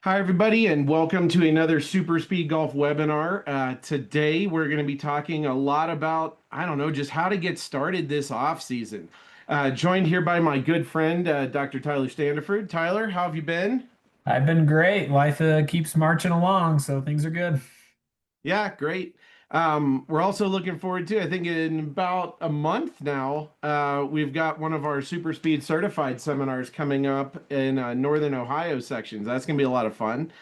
Hi, everybody, and welcome to another Super Speed Golf webinar. Today, we're going to be talking a lot about, I don't know, just how to get started this off season. Joined here by my good friend, Dr. Tyler Standifird. Tyler, how have you been? I've been great. Life keeps marching along, so things are good. Yeah, great. We're also looking forward to, I think in about a month now, we've got one of our Super Speed certified seminars coming up in Northern Ohio sections. That's going to be a lot of fun.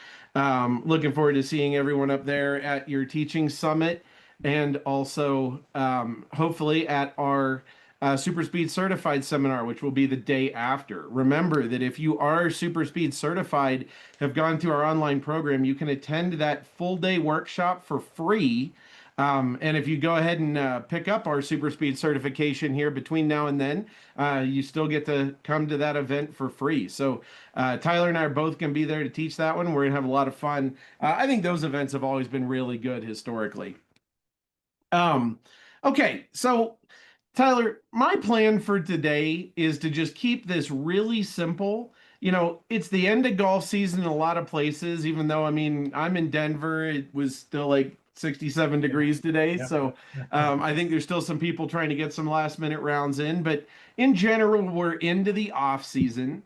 Looking forward to seeing everyone up there at your teaching summit and also hopefully at our Super Speed certified seminar, which will be the day after. Remember that if you are Super Speed certified, have gone through our online program, you can attend that full day workshop for free. And if you go ahead and pick up our Super Speed certification here between now and then, you still get to come to that event for free. So Tyler and I are both going to be there to teach that one. We're going to have a lot of fun. I think those events have always been really good historically. Um, okay, so Tyler, my plan for today is to just keep this really simple. It's the end of golf season in a lot of places, even though, I mean, I'm in Denver. It was still like 67 Yeah. degrees today. Yep. So I think there's still some people trying to get some last minute rounds in. But in general, we're into the off season.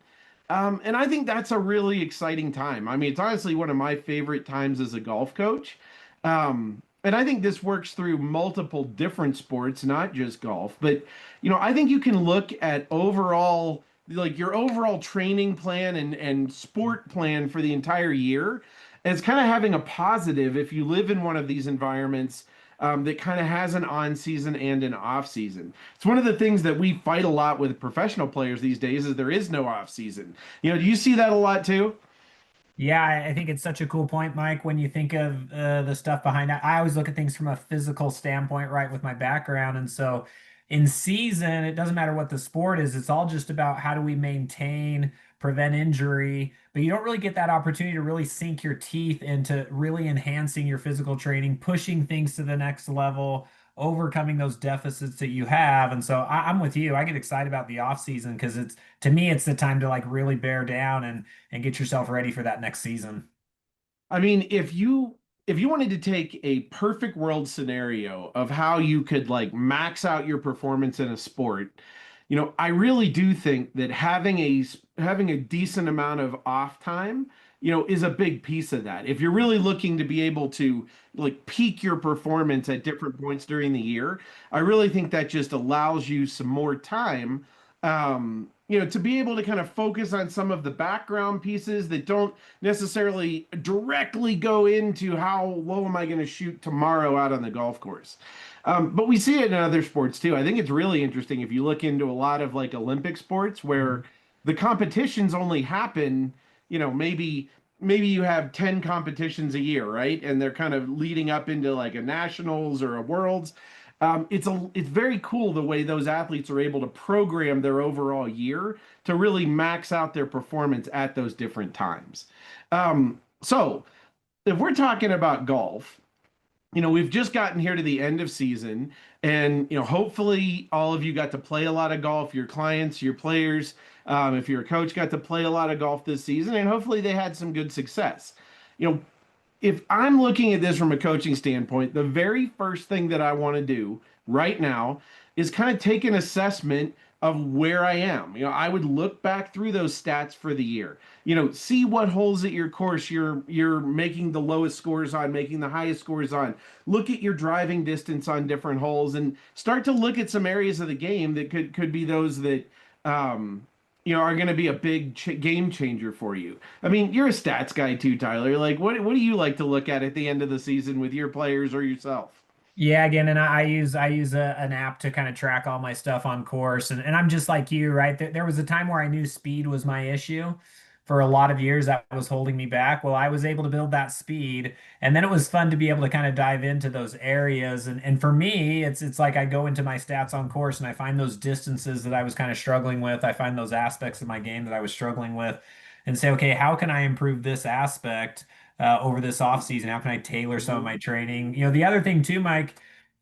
And I think that's a really exciting time. I mean, it's honestly one of my favorite times as a golf coach. And I think this works through multiple different sports, not just golf. But, I think you can look at overall, like your overall training plan and sport plan for the entire year as kind of having a positive if you live in one of these environments that kind of has an on season and an off season. It's one of the things that we fight a lot with professional players these days is there is no off season. Do you see that a lot too? Yeah, I think it's such a cool point, Mike, when you think of the stuff behind it. I always look at things from a physical standpoint, right, with my background. And so in season, it doesn't matter what the sport is, it's all just about how do we maintain, prevent injury. But you don't really get that opportunity to really sink your teeth into really enhancing your physical training, pushing things to the next level, overcoming those deficits that you have. And so I'm with you. I get excited about the off season because it's to me, it's the time to like really bear down and get yourself ready for that next season. I mean, if you wanted to take a perfect world scenario of how you could like max out your performance in a sport, I really do think that having a decent amount of off time, is a big piece of that. If you're really looking to be able to like peak your performance at different points during the year, I really think that just allows you some more time to be able to kind of focus on some of the background pieces that don't necessarily directly go into how low am I going to shoot tomorrow out on the golf course. But we see it in other sports too. I think it's really interesting if you look into a lot of like Olympic sports where the competitions only happen, maybe you have 10 competitions a year, right? And they're kind of leading up into like a nationals or a worlds. It's very cool the way those athletes are able to program their overall year to really max out their performance at those different times. So if we're talking about golf, we've just gotten here to the end of season, and hopefully all of you got to play a lot of golf. Your clients, your players, if you're a coach, got to play a lot of golf this season, and hopefully they had some good success. You know, if I'm looking at this from a coaching standpoint, the very first thing that I want to do right now is kind of take an assessment of where I am. I would look back through those stats for the year. See what holes at your course you're making the lowest scores on, making the highest scores on. Look at your driving distance on different holes and start to look at some areas of the game that could be those that are going to be a big game changer for you. I mean, you're a stats guy too, Tyler. Like, what do you like to look at the end of the season with your players or yourself? Yeah, again, and I use an app to kind of track all my stuff on course, and I'm just like you, right? There was a time where I knew speed was my issue. For a lot of years, that was holding me back. Well, I was able to build that speed, and then it was fun to be able to kind of dive into those areas. And for me, it's like I go into my stats on course and I find those distances that I was kind of struggling with. I find those aspects of my game that I was struggling with, and say, okay, how can I improve this aspect? Over this off season? How can I tailor some of Mhm. my training? The other thing too, Mike,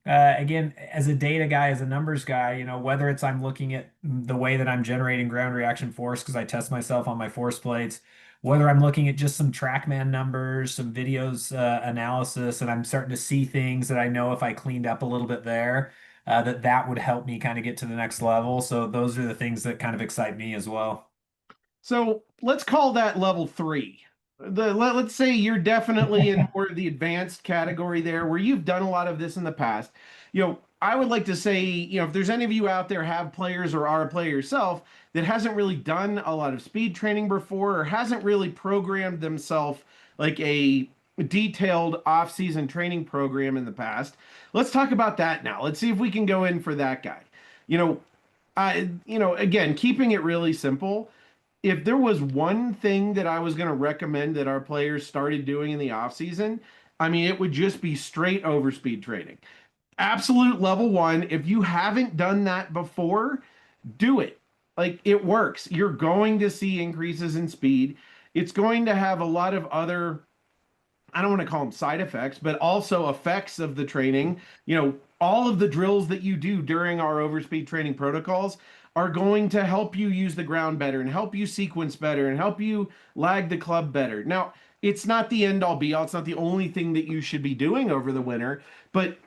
again, as a data guy, as a numbers guy, whether I'm looking at the way that I'm generating ground reaction force because I test myself on my force plates, whether I'm looking at just some TrackMan numbers, some videos analysis, and I'm starting to see things that I know if I cleaned up a little bit there, that would help me kind of get to the next level. So those are the things that kind of excite me as well. So let's call that level three. Let's say you're definitely in more of the advanced category there where you've done a lot of this in the past. I would like to say, if there's any of you out there have players or are a player yourself that hasn't really done a lot of speed training before or hasn't really programmed themselves like a detailed off-season training program in the past, let's talk about that now. Let's see if we can go in for that guy. You know, again, keeping it really simple, if there was one thing that I was going to recommend that our players started doing in the off season, I mean, it would just be straight overspeed training. Absolute level one. If you haven't done that before, do it. Like it works. You're going to see increases in speed. It's going to have a lot of other, I don't want to call them side effects, but also effects of the training. All of the drills that you do during our overspeed training protocols are going to help you use the ground better and help you sequence better and help you lag the club better. Now, it's not the end all be all. It's not the only thing that you should be doing over the winter, but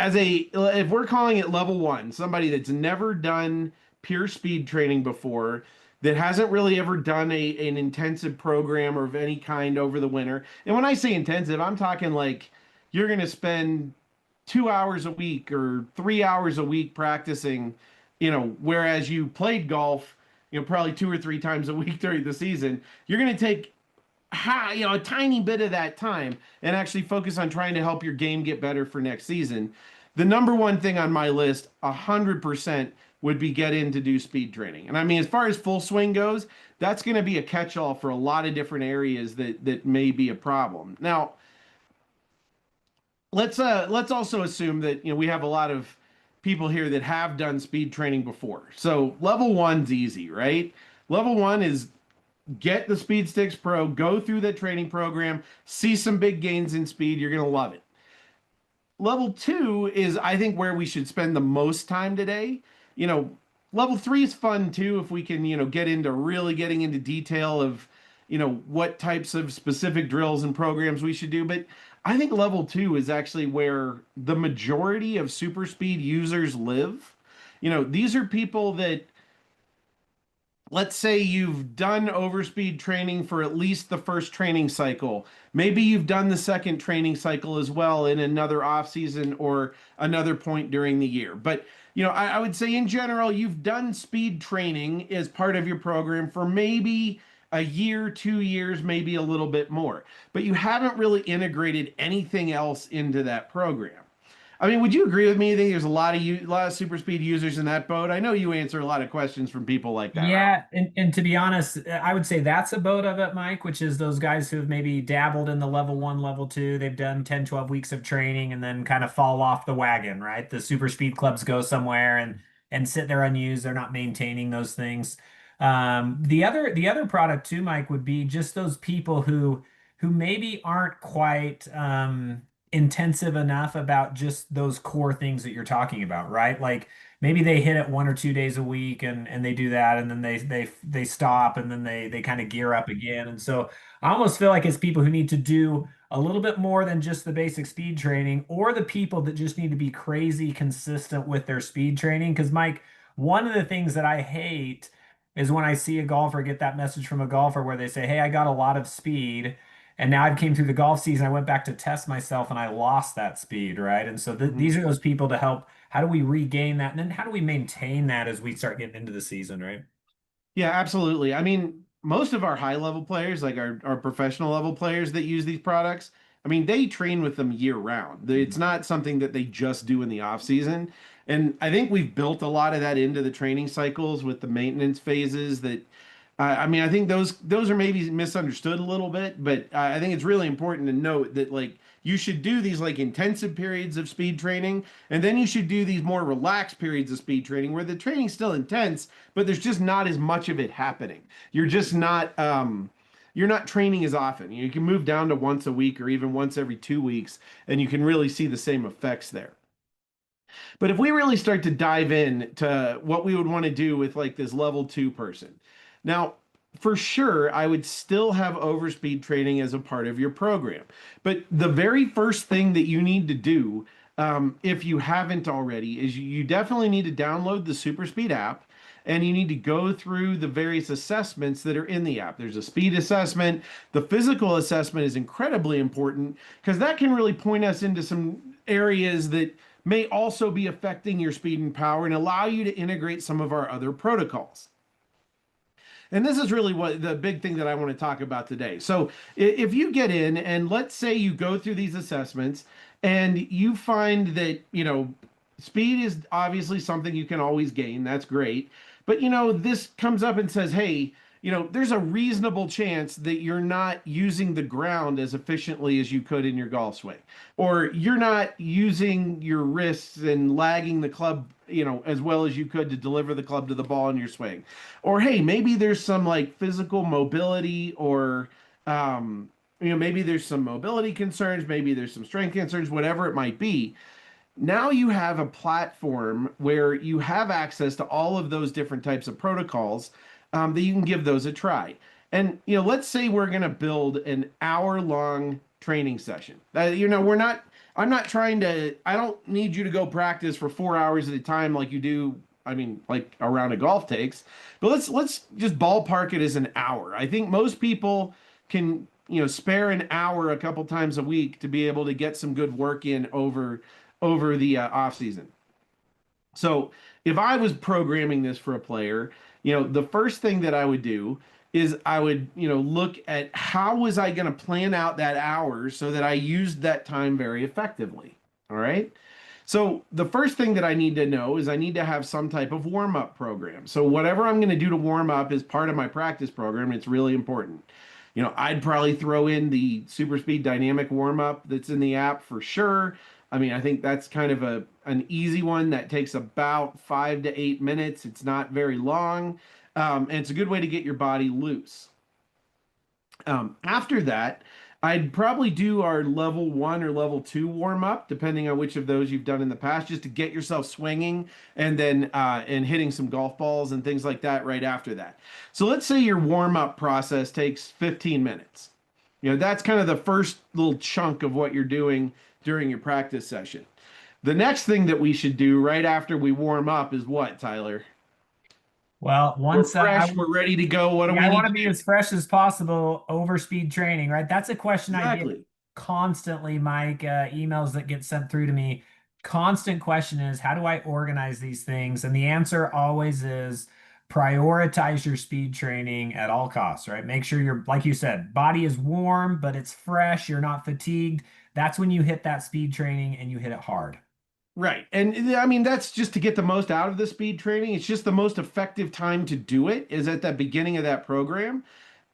if we're calling it level one, somebody that's never done pure speed training before, that hasn't really ever done an intensive program of any kind over the winter. And when I say intensive, I'm talking like you're going to spend 2 hours a week or 3 hours a week practicing, whereas you played golf, probably 2 or 3 times a week during the season. You're going to take a tiny bit of that time and actually focus on trying to help your game get better for next season. The number one thing on my list, 100%, would be get in to do speed training. And I mean, as far as full swing goes, that's going to be a catch-all for a lot of different areas that may be a problem. Now, let's also assume that we have a lot of people here that have done speed training before. So level one's easy, right? Level one is get the Speed Sticks Pro, go through the training program, see some big gains in speed. You're going to love it. Level two is, I think, where we should spend the most time today. You know, level three is fun too if we can, get into really getting into detail of, what types of specific drills and programs we should do. But I think level two is actually where the majority of super speed users live. These are people that, let's say you've done overspeed training for at least the first training cycle. Maybe you've done the second training cycle as well in another off season or another point during the year. But I would say in general, you've done speed training as part of your program for maybe a year, 2 years, maybe a little bit more. But you haven't really integrated anything else into that program. I mean, would you agree with me? I think there's a lot of super speed users in that boat. I know you answer a lot of questions from people like that, right? Yeah, and to be honest, I would say that's a boat of it, Mike, which is those guys who have maybe dabbled in the level one, level two. They've done 10, 12 weeks of training and then kind of fall off the wagon, right? The super speed clubs go somewhere and sit there unused. They're not maintaining those things. The other product too, Mike, would be just those people who maybe aren't quite intensive enough about just those core things that you're talking about, right? Like maybe they hit it 1 or 2 days a week and they do that and then they stop and then they kind of gear up again. And so I almost feel like it's people who need to do a little bit more than just the basic speed training or the people that just need to be crazy consistent with their speed training. Because Mike, one of the things that I hate is when I see a golfer get that message from a golfer where they say, "Hey, I got a lot of speed." And now I came through the golf season. I went back to test myself and I lost that speed, right? And so Mhm. these are those people to help. How do we regain that? And then how do we maintain that as we start getting into the season, right? Yeah, absolutely. I mean, most of our high level players, like our professional level players that use these products, I mean, they train with them year round. It's Mhm. not something that they just do in the off season. And I think we've built a lot of that into the training cycles with the maintenance phases that I mean, I think those are maybe misunderstood a little bit, but I think it's really important to note that like you should do these like intensive periods of speed training, and then you should do these more relaxed periods of speed training where the training's still intense, but there's just not as much of it happening. You're not training as often. You can move down to once a week or even once every 2 weeks, and you can really see the same effects there. But if we really start to dive in to what we would want to do with like this level two person. Now, for sure, I would still have overspeed training as a part of your program. But the very first thing that you need to do, if you haven't already, is you definitely need to download the SuperSpeed app and you need to go through the various assessments that are in the app. There's a speed assessment. The physical assessment is incredibly important because that can really point us into some areas that may also be affecting your speed and power and allow you to integrate some of our other protocols. And this is really what the big thing that I want to talk about today. So if you get in and let's say you go through these assessments and you find that, speed is obviously something you can always gain. That's great. But, this comes up and says, hey, there's a reasonable chance that you're not using the ground as efficiently as you could in your golf swing, or you're not using your wrists and lagging the club, as well as you could to deliver the club to the ball in your swing. Or, hey, maybe there's some like physical mobility or, maybe there's some mobility concerns, maybe there's some strength concerns, whatever it might be. Now you have a platform where you have access to all of those different types of protocols that you can give those a try. And let's say we're going to build an hour-long training session. I'm not trying to. I don't need you to go practice for 4 hours at a time like you do. I mean, like a round of golf takes. But let's just ballpark it as an hour. I think most people can spare an hour a couple times a week to be able to get some good work in over the off season. So if I was programming this for a player, the first thing that I would do is I would, look at how was I going to plan out that hour so that I used that time very effectively. All right. So the first thing that I need to know is I need to have some type of warm up program. So whatever I'm going to do to warm up is part of my practice program. It's really important. I'd probably throw in the SuperSpeed dynamic warm up that's in the app for sure. I mean, I think that's kind of an easy one that takes about 5 to 8 minutes. It's not very long, and it's a good way to get your body loose. After that, I'd probably do our level 1 or level 2 warm up, depending on which of those you've done in the past, just to get yourself swinging and then and hitting some golf balls and things like that right after that. So let's say your warm up process takes 15 minutes. That's kind of the first little chunk of what you're doing during your practice session. The next thing that we should do right after we warm up is what, Tyler? Well, We're once fresh, we're ready to go. What do yeah, we I need want to to be do? as fresh as possible, overspeed training, right? That's a question I get Exactly. constantly, Mike, emails that get sent through to me. Constant question is, how do I organize these things? And the answer always is prioritize your speed training at all costs, right? Make sure your, like you said, body is warm, but it's fresh, you're not fatigued. That's when you hit that speed training and you hit it hard. Right. And I mean, that's just to get the most out of the speed training. It's just the most effective time to do it is at the beginning of that program.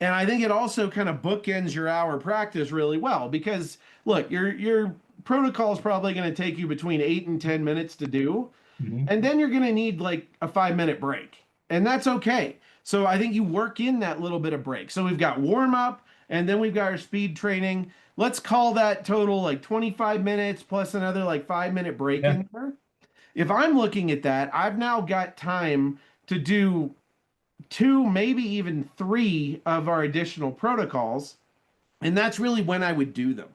And I think it also kind of bookends your hour practice really well because look, your protocol is probably going to take you between 8 and 10 minutes to do. Mhm. And then you're going to need like a 5 minute break. And that's okay. So I think you work in that little bit of break. So we've got warm up and then we've got our speed training. Let's call that total like 25 minutes plus another like 5 minute break Yeah. in there. If I'm looking at that, I've now got time to do two, maybe even three of our additional protocols. And that's really when I would do them.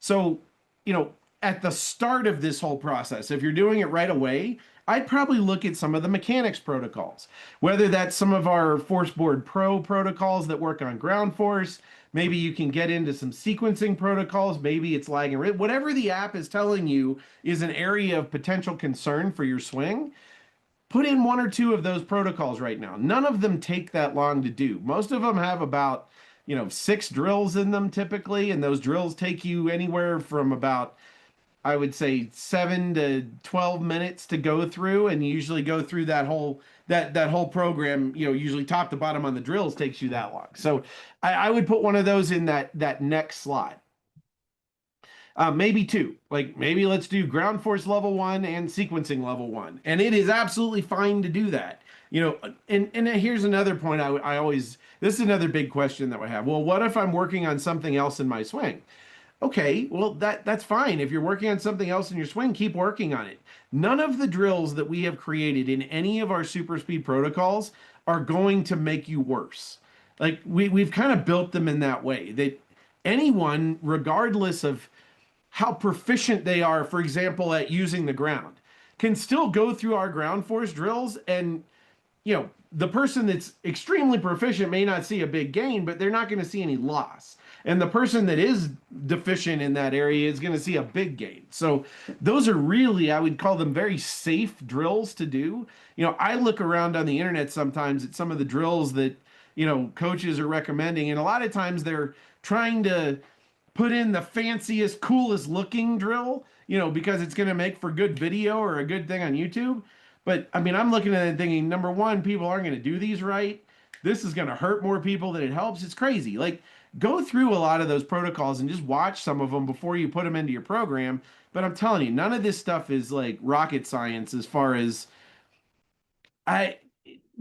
So, you know, at the start of this whole process, if you're doing it right away, I'd probably look at some of the mechanics protocols, whether that's some of our Forceboard Pro protocols that work on ground force. Maybe you can get into some sequencing protocols. Maybe it's lag and rhythm. Whatever the app is telling you is an area of potential concern for your swing, put in one or two of those protocols right now. None of them take that long to do. Most of them have about, 6 drills in them typically, and those drills take you anywhere from about, I would say, 7 to 12 minutes to go through, and you usually go through that whole program. Usually top to bottom on the drills takes you that long. So I would put one of those in that next slot. Maybe two. Like maybe let's do ground force level 1 and sequencing level 1. And it is absolutely fine to do that. And here's another point I always, this is another big question that we have. Well, what if I'm working on something else in my swing? Okay, well that's fine. If you're working on something else in your swing, keep working on it. None of the drills that we have created in any of our super speed protocols are going to make you worse. Like we've kind of built them in that way that anyone, regardless of how proficient they are, for example, at using the ground, can still go through our ground force drills. And the person that's extremely proficient may not see a big gain, but they're not going to see any loss. And the person that is deficient in that area is going to see a big gain. So those are really, I would call them very safe drills to do. I look around on the internet sometimes at some of the drills that, coaches are recommending, and a lot of times they're trying to put in the fanciest, coolest looking drill, because it's going to make for good video or a good thing on YouTube. But I mean, I'm looking at it thinking, number one, people aren't going to do these right. This is going to hurt more people than it helps. It's crazy. Like, go through a lot of those protocols and just watch some of them before you put them into your program. But I'm telling you, none of this stuff is like rocket science as far as I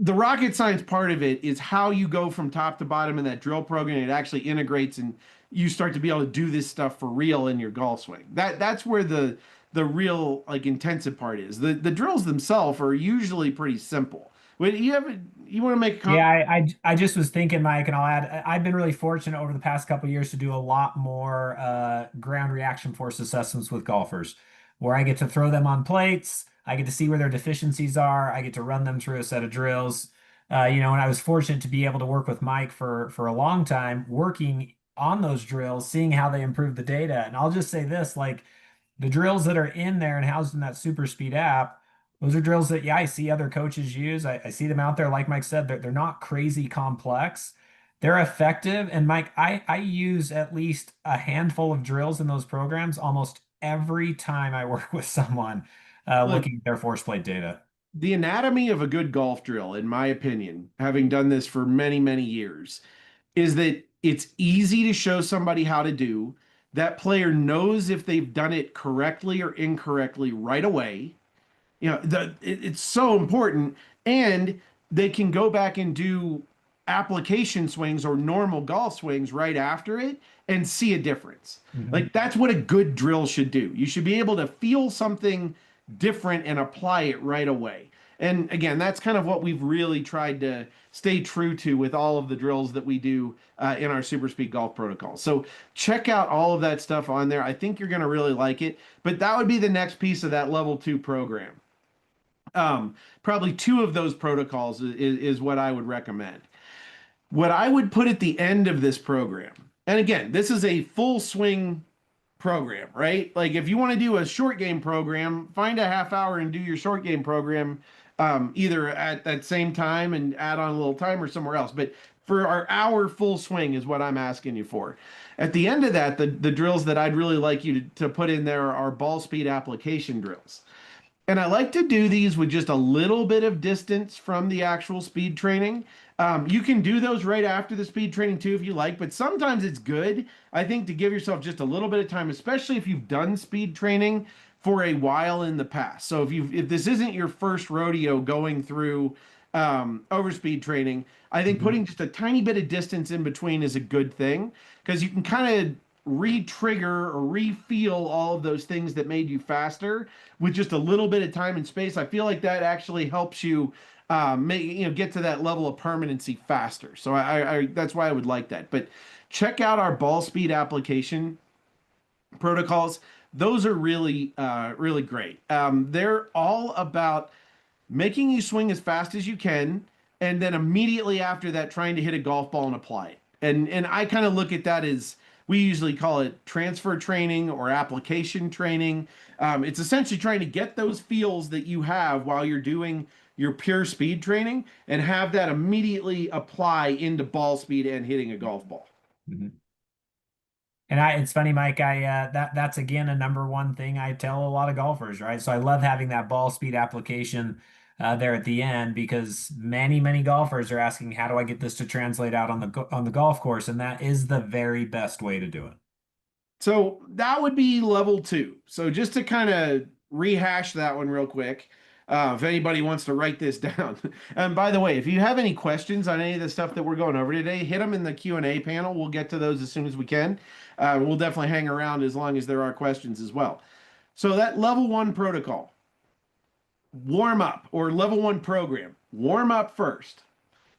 the rocket science part of it is how you go from top to bottom in that drill program. It actually integrates and you start to be able to do this stuff for real in your golf swing. That's where the real like intensive part is. The drills themselves are usually pretty simple. But you want to make a comment? Yeah, I just was thinking, Mike, and I'll add, I've been really fortunate over the past couple of years to do a lot more ground reaction force assessments with golfers, where I get to throw them on plates, I get to see where their deficiencies are, I get to run them through a set of drills. And I was fortunate to be able to work with Mike for a long time, working on those drills, seeing how they improve the data. And I'll just say this, like the drills that are in there and housed in that SuperSpeed app. Those are drills that, yeah, I see other coaches use. I see them out there. Like Mike said, they're not crazy complex. They're effective. And Mike, I use at least a handful of drills in those programs almost every time I work with someone Look, looking at their force plate data. the anatomy of a good golf drill, in my opinion, having done this for many, many years, is that it's easy to show somebody how to do. That player knows if they've done it correctly or incorrectly right away. It's so important, and they can go back and do application swings or normal golf swings right after it and see a difference. Mhm. Like that's what a good drill should do. You should be able to feel something different and apply it right away. And again, that's kind of what we've really tried to stay true to with all of the drills that we do in our super speed golf protocol. So check out all of that stuff on there. I think you're going to really like it. But that would be the next piece of that level 2 program. Probably two of those protocols is what I would recommend. What I would put at the end of this program, and again, this is a full swing program, right? Like if you want to do a short game program, find a half hour and do your short game program either at that same time and add on a little time or somewhere else. But for our hour full swing is what I'm asking you for. At the end of that, the drills that I'd really like you to put in there are ball speed application drills. And I like to do these with just a little bit of distance from the actual speed training. You can do those right after the speed training too if you like, but sometimes it's good, I think, to give yourself just a little bit of time, especially if you've done speed training for a while in the past. So if this isn't your first rodeo going through overspeed training, I think Mhm. putting just a tiny bit of distance in between is a good thing because you can kind of re-trigger or re-feel all of those things that made you faster with just a little bit of time and space. I feel like that actually helps you get to that level of permanency faster. So I that's why I would like that. But check out our ball speed application protocols. Those are really really great. They're all about making you swing as fast as you can, and then immediately after that, trying to hit a golf ball and apply it. And I kind of look at that as we usually call it transfer training or application training. It's essentially trying to get those feels that you have while you're doing your pure speed training and have that immediately apply into ball speed and hitting a golf ball. Mhm. And it's funny, Mike. That's again a number one thing I tell a lot of golfers, right? So I love having that ball speed application there at the end because many golfers are asking, how do I get this to translate out on the golf course? And that is the very best way to do it. So that would be level 2. So just to kind of rehash that one real quick, if anybody wants to write this down. And by the way, if you have any questions on any of the stuff that we're going over today, hit them in the Q&A panel. We'll get to those as soon as we can. We'll definitely hang around as long as there are questions as well. So that level 1 protocol, warm up or level 1 program, warm up first.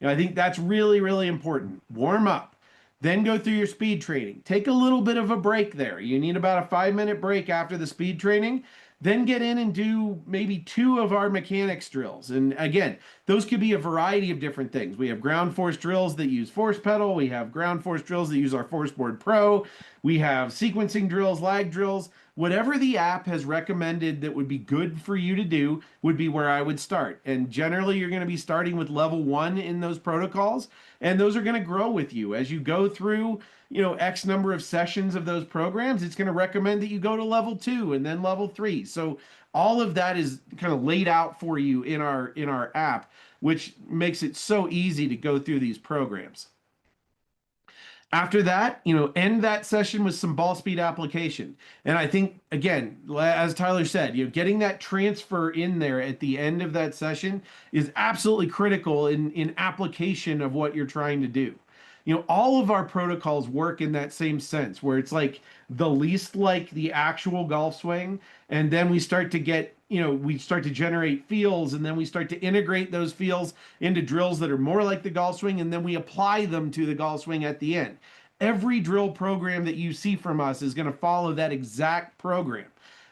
I think that's really, really important. Warm up, then go through your speed training. Take a little bit of a break there. You need about a 5 minute break after the speed training. Then get in and do maybe two of our mechanics drills. And again, those could be a variety of different things. We have ground force drills that use force pedal. We have ground force drills that use our Force Board Pro. We have sequencing drills, lag drills. Whatever the app has recommended that would be good for you to do would be where I would start. And generally, you're going to be starting with level one in those protocols, and those are going to grow with you as you go through, X number of sessions of those programs. It's going to recommend that you go to level two and then level three. So all of that is kind of laid out for you in our app, which makes it so easy to go through these programs. After that, end that session with some ball speed application. And I think, again, as Tyler said, getting that transfer in there at the end of that session is absolutely critical in application of what you're trying to do. All of our protocols work in that same sense, where it's like the least like the actual golf swing, and then we start to get, we start to generate feels, and then we start to integrate those feels into drills that are more like the golf swing, and then we apply them to the golf swing at the end. Every drill program that you see from us is going to follow that exact program.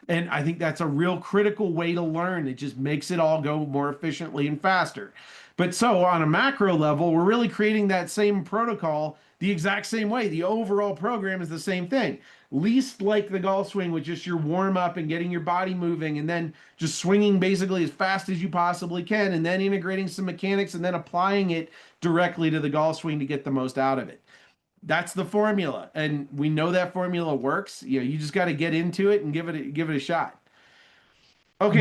And I think that's a real critical way to learn. It just makes it all go more efficiently and faster. But so on a macro level, we're really creating that same protocol the exact same way. The overall program is the same thing. Least like the golf swing with just your warm up and getting your body moving and then just swinging basically as fast as you possibly can and then integrating some mechanics and then applying it directly to the golf swing to get the most out of it. That's the formula. And we know that formula works. You just got to get into it and give it a shot. Okay,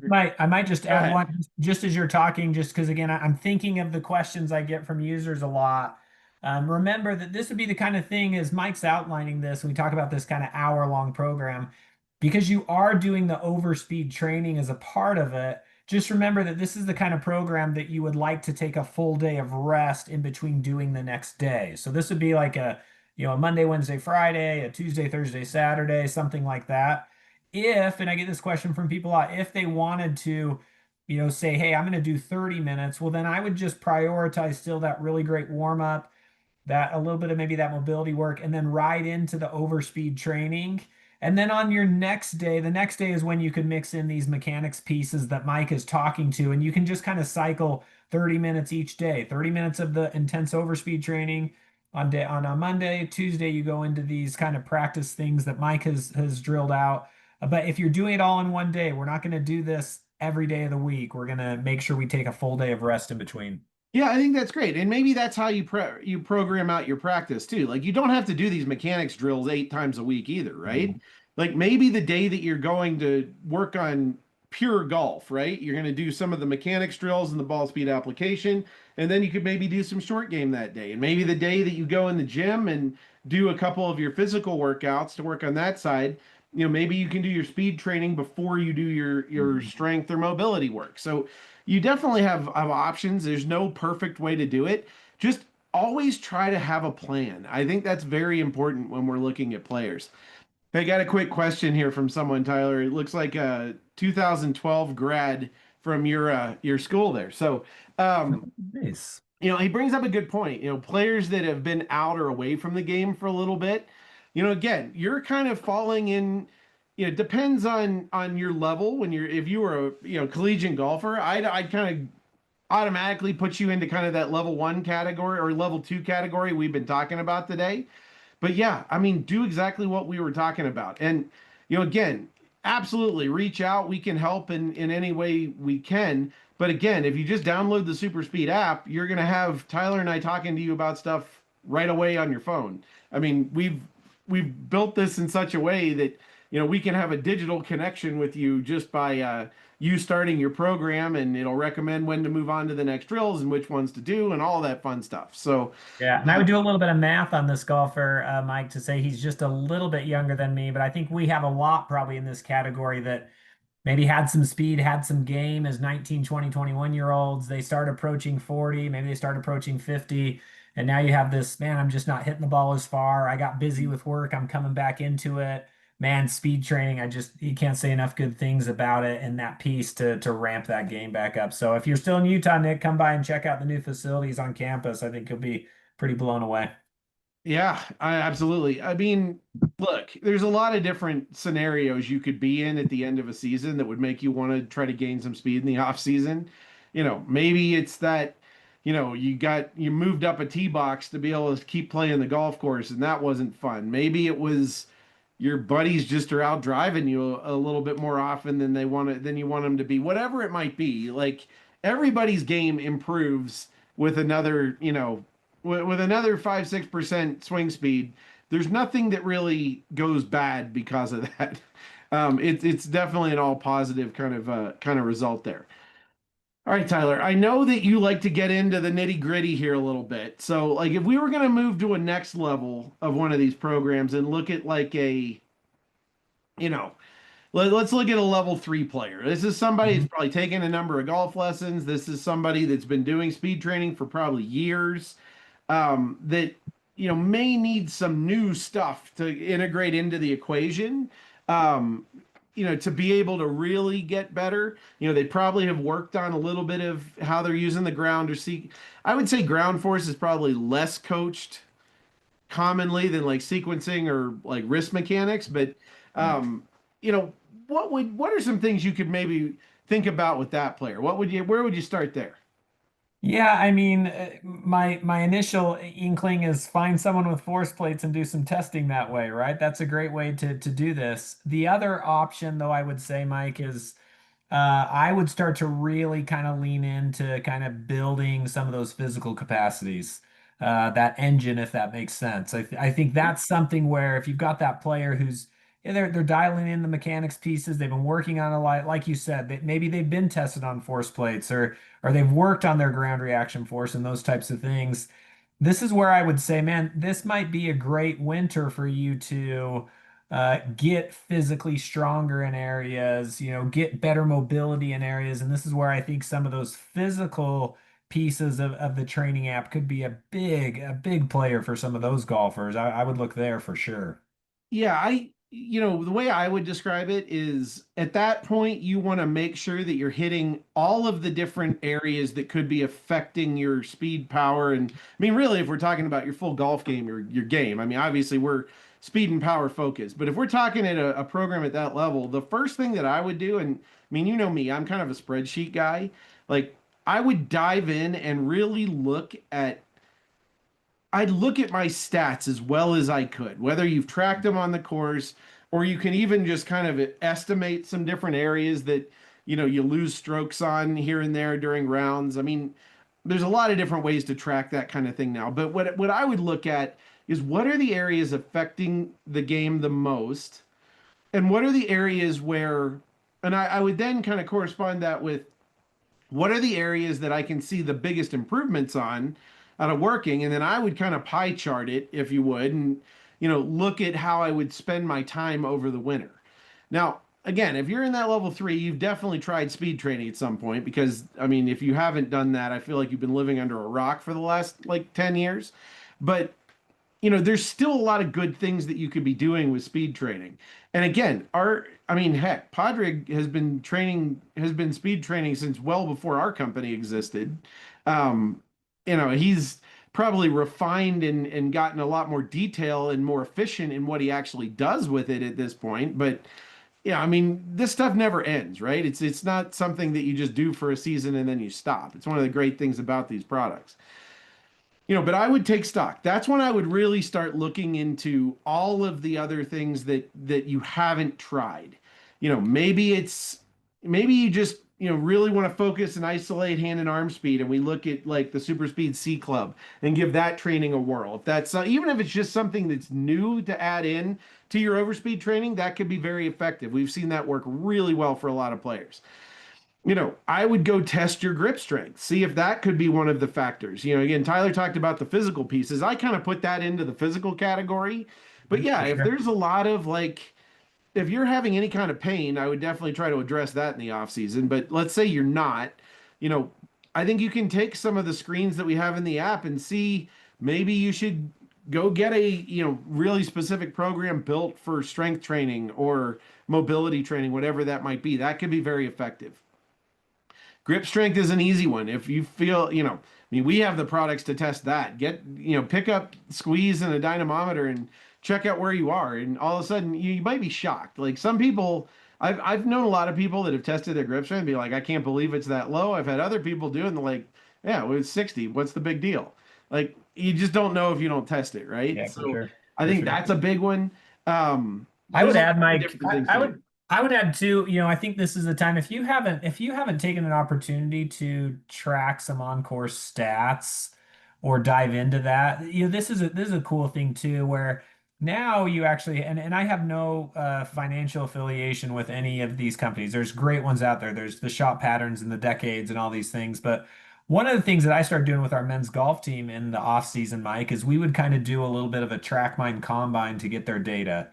Mike, I might just go add ahead. one, just as you're talking, just because again, I'm thinking of the questions I get from users a lot. Remember that this would be the kind of thing as Mike's outlining this, and we talk about this kind of hour-long program, because you are doing the overspeed training as a part of it. Just remember that this is the kind of program that you would like to take a full day of rest in between doing the next day. So this would be like a Monday, Wednesday, Friday, a Tuesday, Thursday, Saturday, something like that. If, and I get this question from people a lot, if they wanted to, say, hey, I'm going to do 30 minutes, well, then I would just prioritize still that really great warm up, that a little bit of maybe that mobility work, and then ride into the overspeed training. And then on your next day, the next day is when you could mix in these mechanics pieces that Mike is talking to, and you can just kind of cycle 30 minutes each day, 30 minutes of the intense overspeed training on a Monday. Tuesday, you go into these kind of practice things that Mike has drilled out. But if you're doing it all in one day, we're not going to do this every day of the week. We're going to make sure we take a full day of rest in between. Yeah, I think that's great. And maybe that's how you program out your practice too. Like you don't have to do these mechanics drills 8 times a week either, right? Mhm. Like maybe the day that you're going to work on pure golf, right? You're going to do some of the mechanics drills and the ball speed application, and then you could maybe do some short game that day. And maybe the day that you go in the gym and do a couple of your physical workouts to work on that side, maybe you can do your speed training before you do your strength or mobility work. So you definitely have options. There's no perfect way to do it. Just always try to have a plan. I think that's very important when we're looking at players. I got a quick question here from someone, Tyler. It looks like a 2012 grad from your school there. So, Nice. he brings up a good point. Players that have been out or away from the game for a little bit, again, you're kind of falling in, it depends on your level. If you were a, collegiate golfer, I'd kind of automatically put you into kind of that level one category or level two category we've been talking about today. But yeah, I mean, do exactly what we were talking about. And, again, absolutely reach out. We can help in any way we can. But again, if you just download the SuperSpeed app, you're going to have Tyler and I talking to you about stuff right away on your phone. I mean, we've built this in such a way that, we can have a digital connection with you just by you starting your program, and it'll recommend when to move on to the next drills and which ones to do and all that fun stuff. So, Yeah, and I would do a little bit of math on this golfer, Mike, to say he's just a little bit younger than me, but I think we have a lot probably in this category that maybe had some speed, had some game as 19, 20, 21 year olds. They start approaching 40, maybe they start approaching 50. And now you have this, man, I'm just not hitting the ball as far. I got busy with work. I'm coming back into it. man, speed training, you can't say enough good things about it and that piece to ramp that game back up. So if you're still in Utah, Nick, come by and check out the new facilities on campus. I think you'll be pretty blown away. Yeah, absolutely. I mean, look, there's a lot of different scenarios you could be in at the end of a season that would make you want to try to gain some speed in the off season. Maybe it's that, you moved up a tee box to be able to keep playing the golf course and that wasn't fun. Maybe it was your buddies just are out driving you a little bit more often than you want them to be. Whatever it might be, like everybody's game improves with another, with another 5-6% swing speed. There's nothing that really goes bad because of that. It's definitely an all positive kind of result there. All right, Tyler, I know that you like to get into the nitty gritty here a little bit. So, like, if we were going to move to a next level of one of these programs and look at like you know, let's look at a level three player. This is somebody that's Mhm. probably taken a number of golf lessons. This is somebody that's been doing speed training for probably years, that may need some new stuff to integrate into the equation. Um, to be able to really get better, they probably have worked on a little bit of how they're using the ground or see. I would say ground force is probably less coached commonly than like sequencing or like wrist mechanics, but um, you know, what are some things you could maybe think about with that player? Where would you start there? Yeah, I mean, my initial inkling is find someone with force plates and do some testing that way, right? That's a great way to do this. The other option, though, I would say, Mike, is I would start to really kind of lean into kind of building some of those physical capacities, that engine, if that makes sense. I think that's something where if you've got that player who's yeah, they're dialing in the mechanics pieces, they've been working on a lot, like you said, maybe they've been tested on force plates or they've worked on their ground reaction force and those types of things. This is where I would say, man, this might be a great winter for you to get physically stronger in areas, get better mobility in areas. And this is where I think some of those physical pieces of the training app could be a big player for some of those golfers. I would look there for sure. Yeah, the way I would describe it is at that point, you want to make sure that you're hitting all of the different areas that could be affecting your speed, power, and I mean, really, if we're talking about your full golf game, your game, I mean, obviously we're speed and power focused, but if we're talking at a program at that level, the first thing that I would do, and I mean, you know me, I'm kind of a spreadsheet guy, like I would dive in and really I'd look at my stats as well as I could, whether you've tracked them on the course or you can even just kind of estimate some different areas that, you lose strokes on here and there during rounds. I mean, there's a lot of different ways to track that kind of thing now. But what I would look at is what are the areas affecting the game the most, and what are the areas where, and I would then kind of correspond that with what are the areas that I can see the biggest improvements on out of working, and then I would kind of pie chart it, if you would, and look at how I would spend my time over the winter. Now, again, if you're in that level three, you've definitely tried speed training at some point because I mean, if you haven't done that, I feel like you've been living under a rock for the last like 10 years. But there's still a lot of good things that you could be doing with speed training. And again, I mean, heck, Padraig has been speed training since well before our company existed. Um, he's probably refined and gotten a lot more detail and more efficient in what he actually does with it at this point. But yeah, I mean, this stuff never ends, right? It's not something that you just do for a season and then you stop. It's one of the great things about these products. But I would take stock. That's when I would really start looking into all of the other things that you haven't tried. Maybe you just, really want to focus and isolate hand and arm speed and we look at like the SuperSpeed C Club and give that training a whirl. If that's even if it's just something that's new to add in to your overspeed training, that could be very effective. We've seen that work really well for a lot of players. I would go test your grip strength, see if that could be one of the factors. Again, Tyler talked about the physical pieces. I kind of put that into the physical category. But Mhm, yeah, for if sure. there's a lot of like, if you're having any kind of pain, I would definitely try to address that in the off season. But let's say you're not, you know, I think you can take some of the screens that we have in the app and see maybe you should go get a, really specific program built for strength training or mobility training, whatever that might be. That could be very effective. Grip strength is an easy one. If you feel, I mean, we have the products to test that. Pick up squeeze and a dynamometer and check out where you are. And all of a sudden, you might be shocked. Like some people, I've known a lot of people that have tested their grip strength and be like, I can't believe it's that low. I've had other people do it and they're like, yeah, well, it's 60. What's the big deal? Like, you just don't know if you don't test it, right? Yeah, for So sure. I For think sure. that's a big one. I There's would a add, lot of Mike, different things I to do. I would add too, I think this is the time if you haven't taken an opportunity to track some on-course stats or dive into that, this is a cool thing too, where now you actually and I have no financial affiliation with any of these companies. There's great ones out there. There's the shop patterns and the decades and all these things, but one of the things that I started doing with our men's golf team in the off season, Mike, is we would kind of do a little bit of a track mine combine to get their data.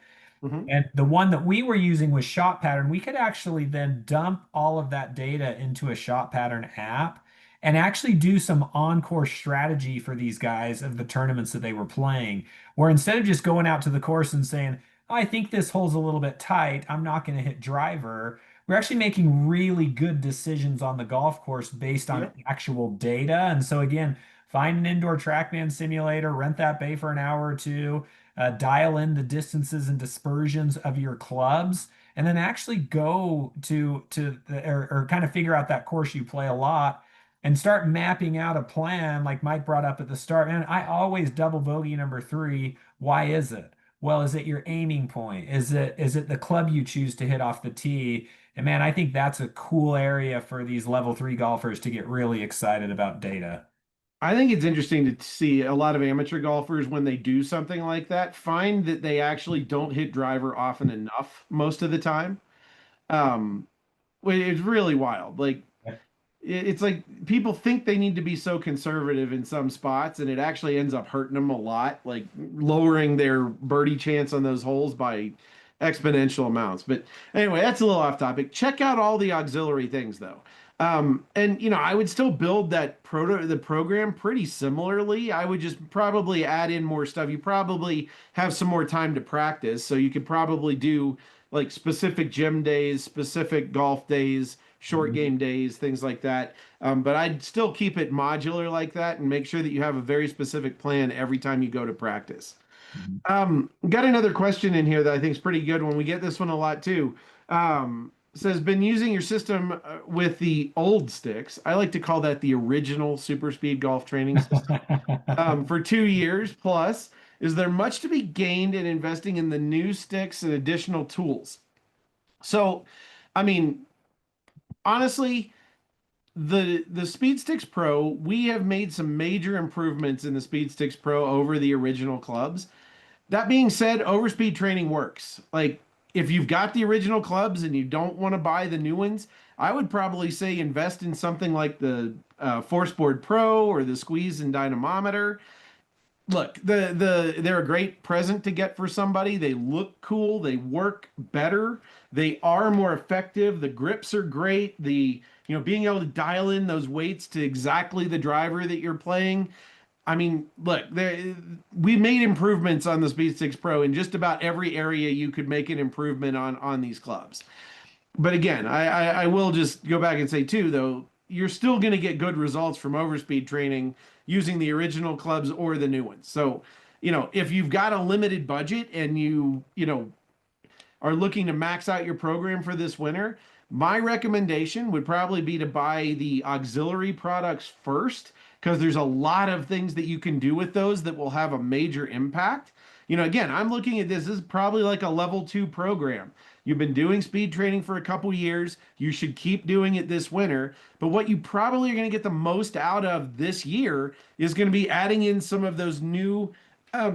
Mhm. And the one that we were using was shot pattern. We could actually then dump all of that data into a shot pattern app and actually do some on-course strategy for these guys of the tournaments that they were playing, where instead of just going out to the course and saying, I think this hole's a little bit tight, I'm not going to hit driver. We're actually making really good decisions on the golf course based on Yep. actual data. And so again, find an indoor TrackMan simulator, rent that bay for an hour or two, dial in the distances and dispersions of your clubs, and then actually go or kind of figure out that course you play a lot and start mapping out a plan like Mike brought up at the start. Man, I always double bogey number three. Why is it? Well, is it your aiming point? Is it the club you choose to hit off the tee? And man, I think that's a cool area for these level three golfers to get really excited about data. I think it's interesting to see a lot of amateur golfers when they do something like that, find that they actually don't hit driver often enough most of the time. Um, it's really wild. Like it's like people think they need to be so conservative in some spots, and it actually ends up hurting them a lot, like lowering their birdie chance on those holes by exponential amounts. But anyway, that's a little off topic. Check out all the auxiliary things though. And I would still build the program pretty similarly. I would just probably add in more stuff. You probably have some more time to practice, so you could probably do like specific gym days, specific golf days, short Mhm. game days, things like that. But I'd still keep it modular like that and make sure that you have a very specific plan every time you go to practice. Mhm. Got another question in here that I think is pretty good one. We get this one a lot too. Says, been using your system with the old sticks. I like to call that the original SuperSpeed golf training system for 2 years plus. Is there much to be gained in investing in the new sticks and additional tools? So, I mean, honestly, the Speed Sticks Pro, we have made some major improvements in the Speed Sticks Pro over the original clubs. That being said, overspeed training works. Like if you've got the original clubs and you don't want to buy the new ones, I would probably say invest in something like the Forceboard Pro or the Squeeze and Dynamometer. Look, they're a great present to get for somebody. They look cool, they work better, they are more effective, the grips are great, being able to dial in those weights to exactly the driver that you're playing. I mean, look, we made improvements on the Speed 6 Pro in just about every area you could make an improvement on these clubs. But again, I will just go back and say too, though, you're still going to get good results from overspeed training using the original clubs or the new ones. So, if you've got a limited budget and you are looking to max out your program for this winter, my recommendation would probably be to buy the auxiliary products first because there's a lot of things that you can do with those that will have a major impact. Again, I'm looking at this. This is probably like a level two program. You've been doing speed training for a couple years. You should keep doing it this winter. But what you probably are going to get the most out of this year is going to be adding in some of those new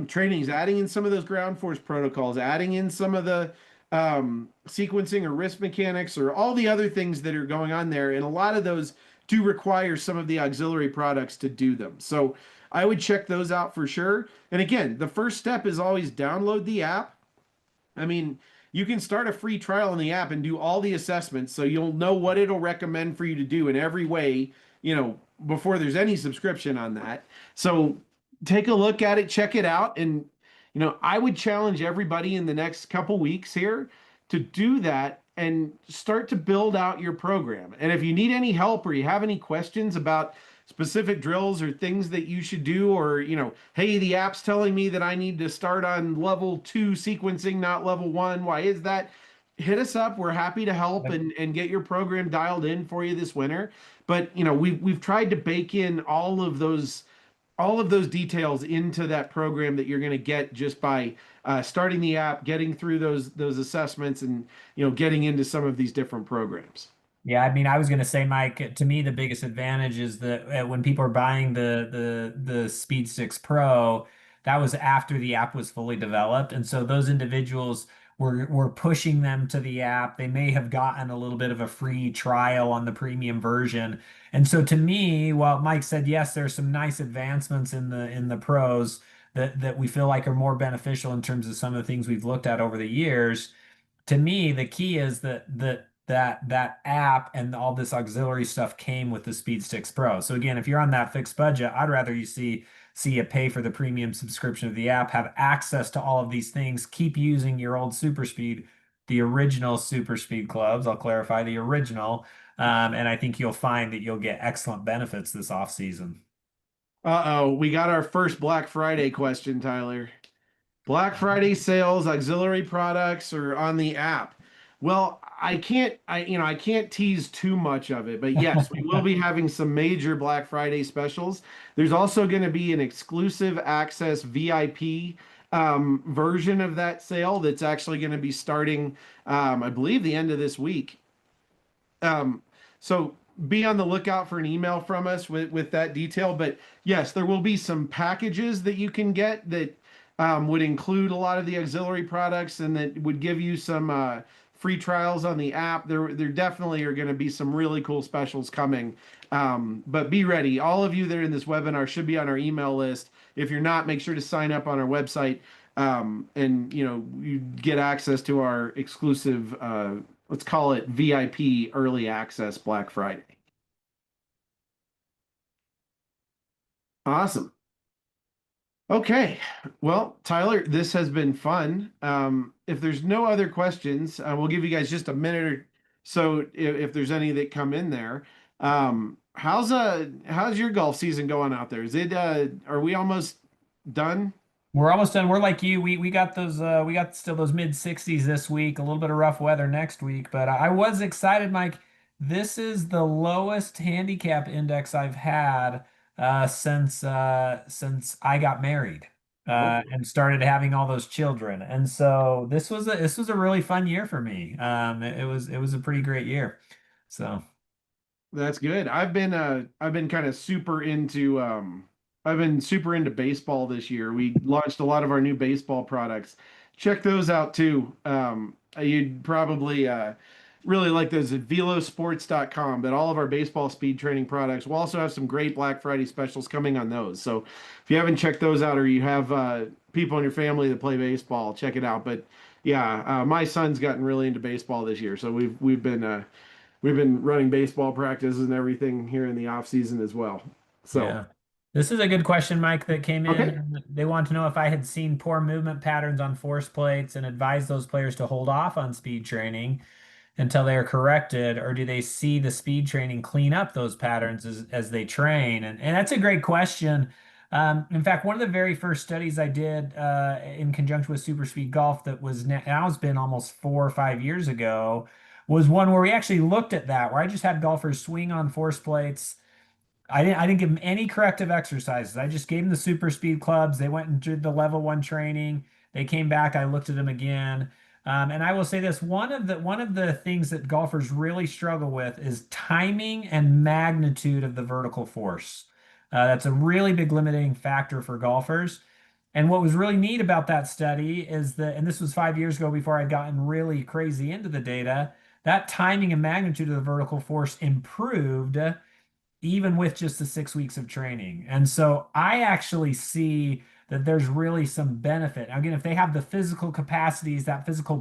trainings, adding in some of those ground force protocols, adding in some of the sequencing or wrist mechanics or all the other things that are going on there. And a lot of those do require some of the auxiliary products to do them. So I would check those out for sure. And again, the first step is always download the app. I mean, you can start a free trial in the app and do all the assessments so you'll know what it'll recommend for you to do in every way, before there's any subscription on that. So take a look at it, check it out. And, I would challenge everybody in the next couple weeks here to do that and start to build out your program. And if you need any help or you have any questions about specific drills or things that you should do, or, hey, the app's telling me that I need to start on level 2 sequencing, not level 1. Why is that? Hit us up. We're happy to help and get your program dialed in for you this winter. But, we've tried to bake in all of those details into that program that you're going to get just by starting the app, getting through those assessments, and getting into some of these different programs. Yeah, I mean, I was going to say, Mike, to me, the biggest advantage is that when people are buying the Speed 6 Pro, that was after the app was fully developed. And so those individuals were pushing them to the app. They may have gotten a little bit of a free trial on the premium version. And so to me, while Mike said, yes, there's some nice advancements in the pros that we feel like are more beneficial in terms of some of the things we've looked at over the years. To me, the key is that app and all this auxiliary stuff came with the Speed Sticks Pro. So again, if you're on that fixed budget, I'd rather you see you pay for the premium subscription of the app, have access to all of these things, keep using your old SuperSpeed, the original SuperSpeed clubs. I'll clarify the original. And I think you'll find that you'll get excellent benefits this off season. Uh-oh, we got our first Black Friday question, Tyler. Black Friday sales, auxiliary products, or on the app. Well, I can't tease too much of it, but yes, we will be having some major Black Friday specials. There's also going to be an exclusive access VIP version of that sale that's actually going to be starting, I believe, the end of this week. Um, so be on the lookout for an email from us with that detail. But yes, there will be some packages that you can get that would include a lot of the auxiliary products and that would give you some free trials on the app. There definitely are going to be some really cool specials coming. But be ready. All of you that are in this webinar should be on our email list. If you're not, make sure to sign up on our website. And you get access to our exclusive let's call it VIP early access Black Friday. Awesome. Okay. Well, Tyler, this has been fun. If there's no other questions, we'll give you guys just a minute or so if there's any that come in there. How's your golf season going out there? Are we almost done? We're almost done. We're like you. We got those we got still those mid 60s this week, a little bit of rough weather next week, but I was excited, Mike. This is the lowest handicap index I've had since I got married Oh, and started having all those children. And so this was a really fun year for me. It was a pretty great year. So that's good. I've been kind of super into I've been super into baseball this year. We launched a lot of our new baseball products. Check those out too. You'd probably really like those at velosports.com, but all of our baseball speed training products. We'll also have some great Black Friday specials coming on those. So if you haven't checked those out or you have people in your family that play baseball, check it out. But yeah, my son's gotten really into baseball this year, so we've been running baseball practices and everything here in the off season as well. So, yeah. This is a good question, Mike, that came okay. in. They want to know if I had seen poor movement patterns on force plates and advised those players to hold off on speed training until they are corrected, or do they see the speed training clean up those patterns as they train? And that's a great question. In fact, one of the very first studies I did in conjunction with Super Speed Golf that was now has been almost 4 or 5 years ago was one where we actually looked at that, where I just had golfers swing on force plates. I didn't give them any corrective exercises. I just gave them the super speed clubs. They went and did the level one training. They came back. I looked at them again. And I will say this, one of the things that golfers really struggle with is timing and magnitude of the vertical force. That's a really big limiting factor for golfers. And what was really neat about that study is that, and this was 5 years ago before I'd gotten really crazy into the data, that timing and magnitude of the vertical force improved even with just the 6 weeks of training. And so I actually see that there's really some benefit. Again, if they have the physical capacities, that physical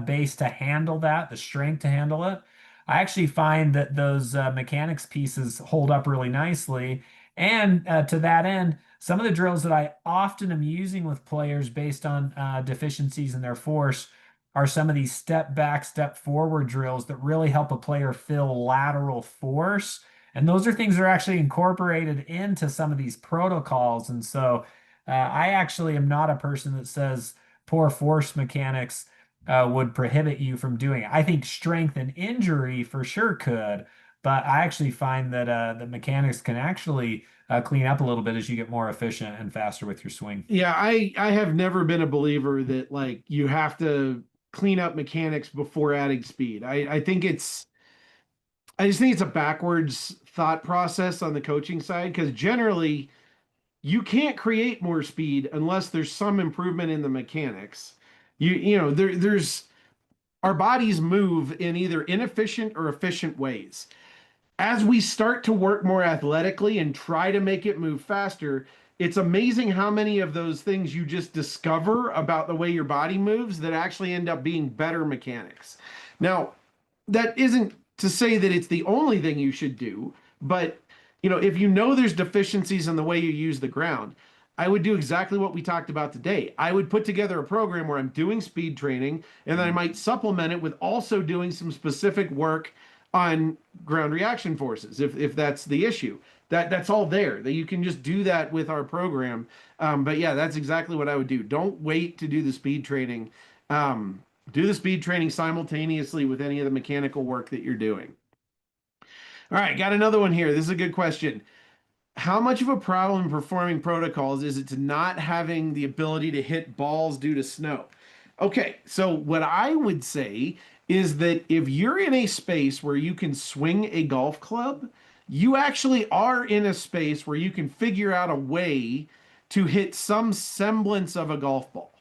base to handle that, the strength to handle it, I actually find that those mechanics pieces hold up really nicely. And to that end, some of the drills that I often am using with players based on deficiencies in their force are some of these step back, step forward drills that really help a player feel lateral force. And those are things that are actually incorporated into some of these protocols. And so I actually am not a person that says poor force mechanics would prohibit you from doing it. I think strength and injury for sure could, but I actually find that the mechanics can actually clean up a little bit as you get more efficient and faster with your swing. Yeah, I have never been a believer that like you have to clean up mechanics before adding speed. I just think it's a backwards thought process on the coaching side because generally you can't create more speed unless there's some improvement in the mechanics. There's our bodies move in either inefficient or efficient ways. As we start to work more athletically and try to make it move faster, it's amazing how many of those things you just discover about the way your body moves that actually end up being better mechanics. Now, that isn't to say that it's the only thing you should do, but if you know there's deficiencies in the way you use the ground, I would do exactly what we talked about today. I would put together a program where I'm doing speed training and then I might supplement it with also doing some specific work on ground reaction forces if that's the issue. That's all there. That you can just do that with our program. But yeah, that's exactly what I would do. Don't wait to do the speed training. Do the speed training simultaneously with any of the mechanical work that you're doing. All right, got another one here. This is a good question. How much of a problem in performing protocols is it to not having the ability to hit balls due to snow? Okay, so what I would say is that if you're in a space where you can swing a golf club, you actually are in a space where you can figure out a way to hit some semblance of a golf ball.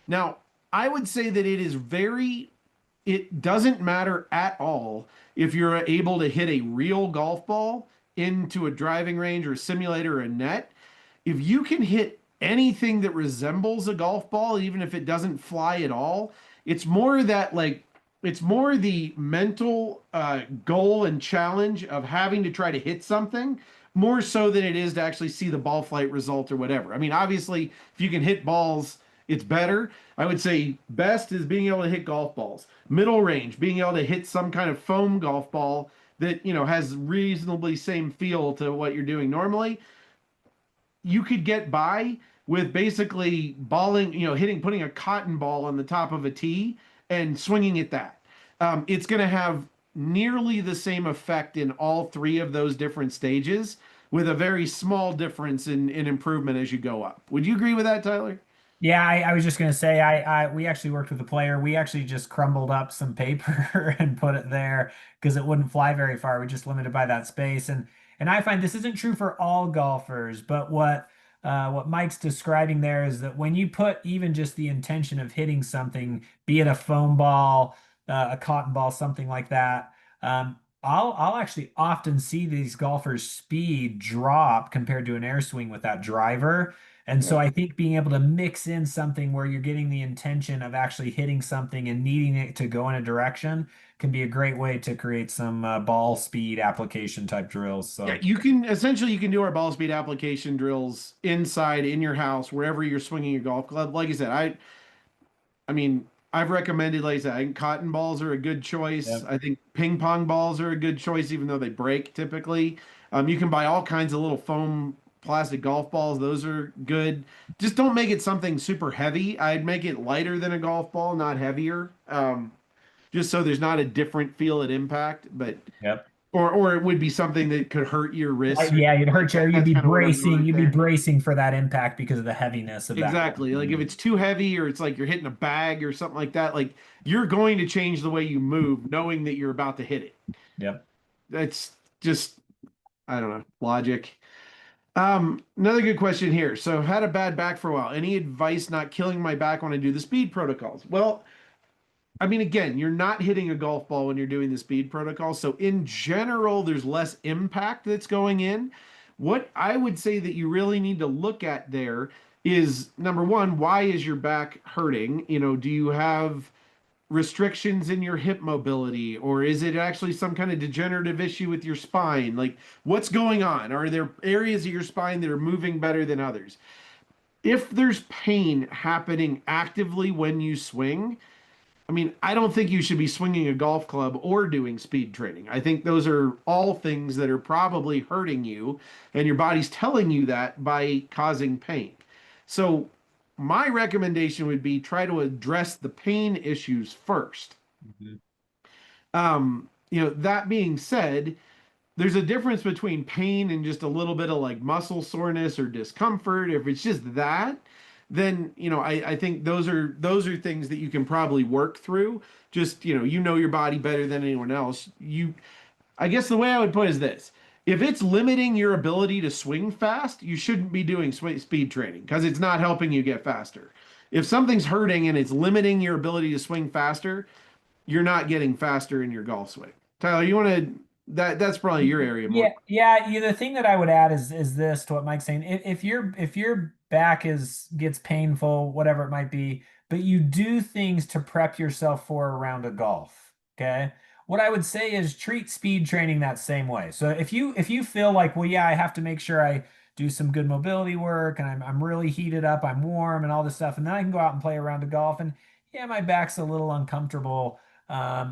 Now, I would say that it doesn't matter at all if you're able to hit a real golf ball into a driving range or a simulator or a net. If you can hit anything that resembles a golf ball, even if it doesn't fly at all, it's more that like it's more the mental goal and challenge of having to try to hit something more so than it is to actually see the ball flight result or whatever. I mean, obviously, if you can hit balls, it's better. I would say best is being able to hit golf balls. Middle range, being able to hit some kind of foam golf ball that, has reasonably same feel to what you're doing normally. You could get by with basically balling, putting a cotton ball on the top of a tee and swinging at that. It's going to have nearly the same effect in all three of those different stages with a very small difference in improvement as you go up. Would you agree with that, Tyler? Yeah, I was just gonna say we actually worked with a player. We actually just crumbled up some paper and put it there because it wouldn't fly very far. We just limited by that space. And I find this isn't true for all golfers, but what Mike's describing there is that when you put even just the intention of hitting something, be it a foam ball, a cotton ball, something like that, I'll actually often see these golfers' speed drop compared to an air swing with that driver. And so Yeah. I think being able to mix in something where you're getting the intention of actually hitting something and needing it to go in a direction can be a great way to create some ball speed application type drills. Yeah, So, you can do our ball speed application drills inside in your house wherever you're swinging your golf club. Like I said, I mean, I've recommended, like I said, I think cotton balls are a good choice. yep, I think ping pong balls are a good choice, even though they break typically. You can buy all kinds of little foam plastic golf balls. Those are good. Just don't make it something super heavy. I'd make it lighter than a golf ball, not heavier. Just so there's not a different feel at impact, but yep. or it would be something that could hurt your wrists or Yeah, something you'd like hurt you. that. That's kind of what I'm going You'd be there. bracing for that impact because of the heaviness of that. Exactly. Like if it's too heavy or it's like you're hitting a bag or something like that, like you're going to change the way you move knowing that you're about to hit it. Yep. That's just, I don't know, logic. Another good question here. So I've had a bad back for a while. Any advice not killing my back when I do the speed protocols? Well, I mean, again, you're not hitting a golf ball when you're doing the speed protocol. So in general, there's less impact that's going in. What I would say that you really need to look at there is number one, why is your back hurting? Do you have restrictions in your hip mobility, or is it actually some kind of degenerative issue with your spine? Like, what's going on? Are there areas of your spine that are moving better than others? If there's pain happening actively when you swing, I mean, I don't think you should be swinging a golf club or doing speed training. I think those are all things that are probably hurting you, and your body's telling you that by causing pain. So, my recommendation would be try to address the pain issues first. Mhm. That being said, there's a difference between pain and just a little bit of like muscle soreness or discomfort. If it's just that, then I think those are things that you can probably work through. Just your body better than anyone else. I guess the way I would put it is this. If it's limiting your ability to swing fast, you shouldn't be doing speed training because it's not helping you get faster. If something's hurting and it's limiting your ability to swing faster, you're not getting faster in your golf swing. Tyler, you want to that's probably your area more. Yeah. The thing that I would add is this to what Mike's saying. If your back is gets painful, whatever it might be, but you do things to prep yourself for a round of golf, okay? What I would say is treat speed training that same way. So if you feel like, well, yeah, I have to make sure I do some good mobility work and I'm really heated up, I'm warm and all this stuff, and then I can go out and play a round of golf and yeah, my back's a little uncomfortable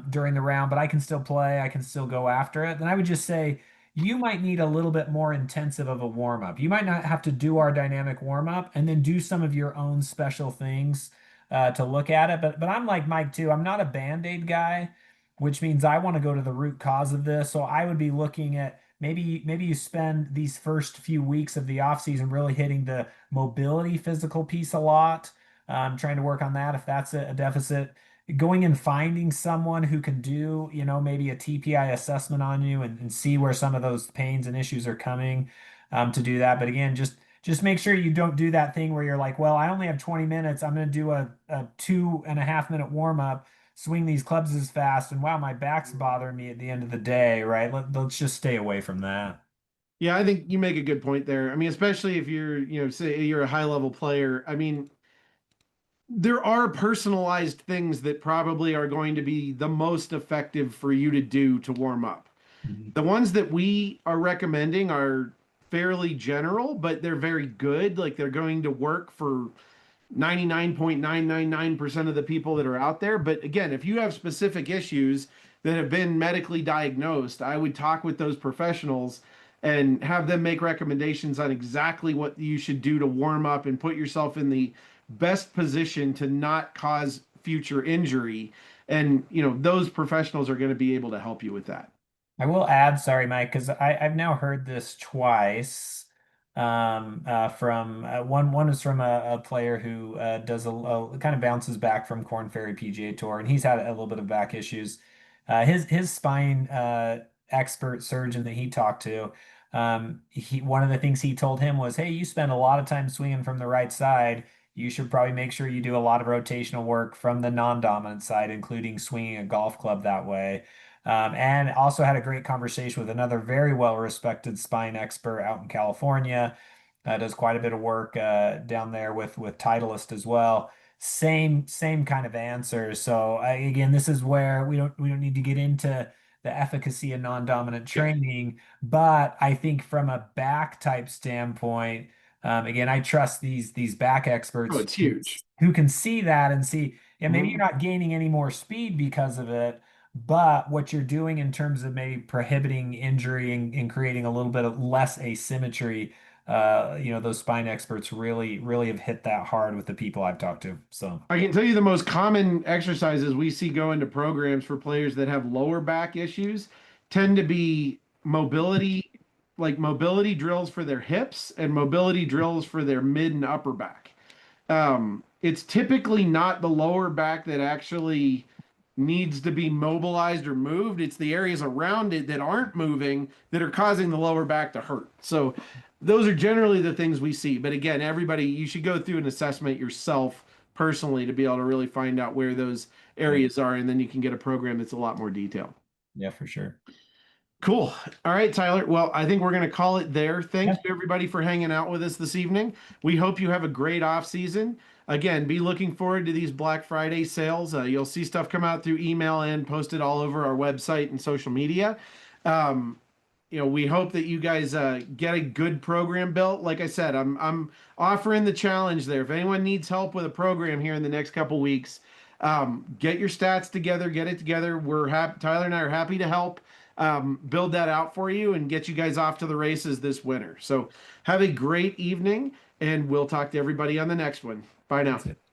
during the round, but I can still play. I can still go after it. Then I would just say you might need a little bit more intensive of a warm up. You might not have to do our dynamic warm up and then do some of your own special things to look at it. But I'm like Mike too. I'm not a band-aid guy, which means I want to go to the root cause of this. So I would be looking at maybe you spend these first few weeks of the off season really hitting the mobility physical piece a lot, trying to work on that if that's a deficit, going and finding someone who can do, maybe a TPI assessment on you and see where some of those pains and issues are coming, to do that. But again, just make sure you don't do that thing where you're like, well, I only have 20 minutes. I'm going to do a 2.5 minute warm up, swing these clubs as fast, and wow, my back's bothering me at the end of the day, right? Let's just stay away from that. Yeah, I think you make a good point there. I mean, especially if say you're a high level player. I mean, there are personalized things that probably are going to be the most effective for you to do to warm up. Mhm. The ones that we are recommending are fairly general, but they're very good. Like they're going to work for 99.999% of the people that are out there. But again, if you have specific issues that have been medically diagnosed, I would talk with those professionals and have them make recommendations on exactly what you should do to warm up and put yourself in the best position to not cause future injury. And, those professionals are going to be able to help you with that. I will add, sorry, Mike, because I've now heard this twice. From one is from a player who does a kind of bounces back from Corn Ferry PGA Tour, and he's had a little bit of back issues. His spine expert surgeon that he talked to, he one of the things he told him was, "Hey, you spend a lot of time swinging from the right side. You should probably make sure you do a lot of rotational work from the non-dominant side, including swinging a golf club that way." And also had a great conversation with another very well-respected spine expert out in California. Does quite a bit of work down there with Titleist as well. Same kind of answer. So again, this is where we don't need to get into the efficacy of non-dominant Yeah. training, but I think from a back type standpoint, again, I trust these back Oh, experts it's huge. who can see that and see, yeah, maybe you're Mhm. not gaining any more speed because of it, but what you're doing in terms of maybe prohibiting injury and creating a little bit of less asymmetry, those spine experts really have hit that hard with the people I've talked to. So, I can tell you the most common exercises we see go into programs for players that have lower back issues tend to be mobility, like mobility drills for their hips and mobility drills for their mid and upper back. It's typically not the lower back that actually needs to be mobilized or moved. It's the areas around it that aren't moving that are causing the lower back to hurt. So those are generally the things we see. But again, everybody, you should go through an assessment yourself personally to be able to really find out where those yeah, areas are, and then you can get a program that's a lot more detailed. yeah, for sure. Cool. All right, Tyler. Well, I think we're going to call it there. Thank Yeah. you, everybody, for hanging out with us this evening. We hope you have a great off season. again, be looking forward to these Black Friday sales. You'll see stuff come out through email and posted all over our website and social media. Um, we hope that you guys get a good program built. Like I said, I'm offering the challenge there. If anyone needs help with a program here in the next couple weeks, get your stats together, get it together. We're happy. Tyler and I are happy to help build that out for you and get you guys off to the races this winter. So have a great evening, and we'll talk to everybody on the next one. Bye now. That's it.